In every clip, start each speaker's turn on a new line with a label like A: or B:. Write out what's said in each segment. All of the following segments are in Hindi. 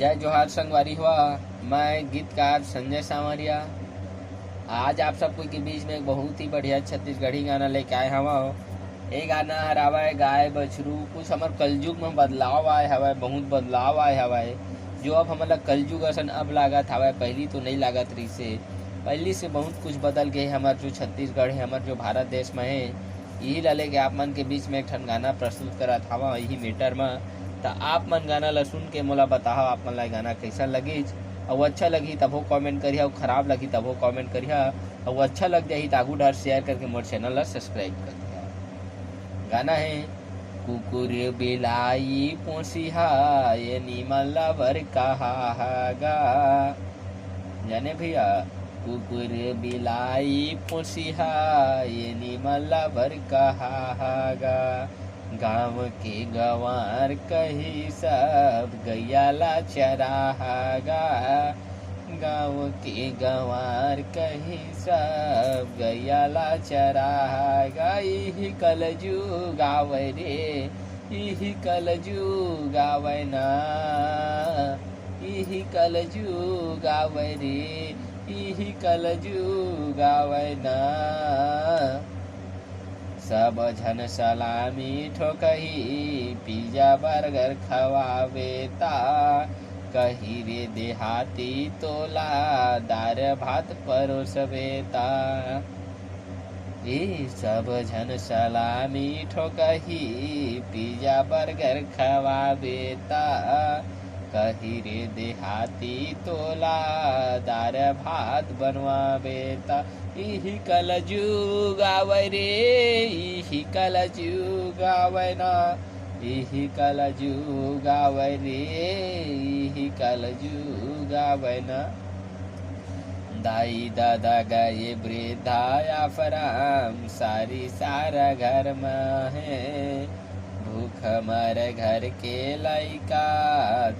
A: जय जोहार संगवारी हुआ। मैं गीतकार संजय सांवरिया आज आप सबको के बीच में एक बहुत ही बढ़िया छत्तीसगढ़ी गाना लेके आए हवा। ये गाना हरावे गाय बछरू कुछ हमार कलयुग में बदलाव आए हवाए, बहुत बदलाव आए हवाए जो अब हमारा कलयुग असन अब लागत हवाए, पहली तो नहीं लागत रही से। पहली से बहुत कुछ बदल गए हमार जो छत्तीसगढ़ है, हमार जो भारत देश में है। यही लाले के आप मन के बीच में एक ठन गाना प्रस्तुत करत हवा यही मीटर में। तो आप मन गाना ला सुन के मोला बताओ आप मन ला गाना कैसा लगी। और अच्छा लगी तब कमेंट करिए, और खराब लगी तब कमेंट करिए, और अच्छा लग जाही तो आगू डार शेयर करके मोर चैनल ला सब्सक्राइब कर दिया। गाना है कुकुर बिलाई पोसिहा ये नीमल लवर कहागा। जाने भैया कुकुर बिलाई पोसिहा ये नीमल लवर कहागा। गाँव के गंवार कही सब गैयाला चराहागा। गाँव के गंवार कही सब गैयाला चराहागा। यही कलजू गावे रे, यही कलजू गावे ना, यही कलजू गावे रे, यही कलजू गावे ना। सब झन सलामी ठोकही पिज्जा बर्गर खवावेता। कही रे देहाती तोला दार भात परोसवेता। ए सब झन सलामी ठोकही पिज्जा बर्गर खवावेता। कही रे देहाती तोला दार भात बनवावेता। इही कलजू गावे रे, इही कलजू गावे ना, इही कलजू गावे रे, इही कलजू गावे ना। दाई दादा गए वृद्धा आफराम सारी सारा घर में है। भूख मर घर के लइका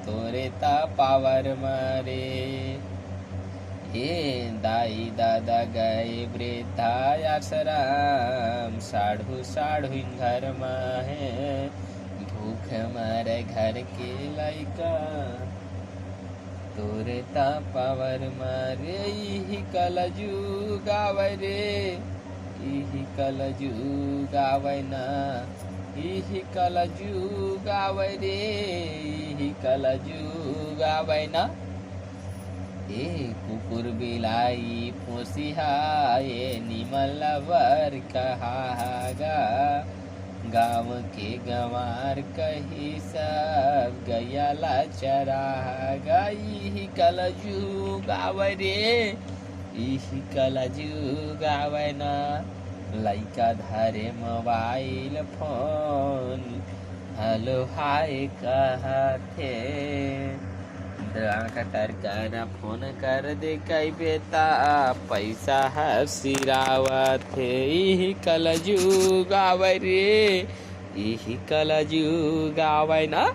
A: तोरे ता पावर मारे। हे दाई दादा गए वृद्धा आश्रम साढ़ू साढ़ू घर में है। भूख मर घर के लइका तोरे ता पावर मारे। यही कलजू गावे रे, यही कलजू गावे ना, यही कलजू गावे रे, यही कलजू गावे ना। ए कुकुर बिलाई पोसिहा ये निमल लवर कहागा। गाँव के गंवार कही सब गैयाला चरागा। यही कलजू गावे रे, यही कलजू गावे ना। लइका धरे मोबाइल फोन हेलो हाय कहथे। कटर कर फोन कर दे कई बेटा पैसा है सिरावत है। यही कलजू गावे रे, यही कलजू गावे ना।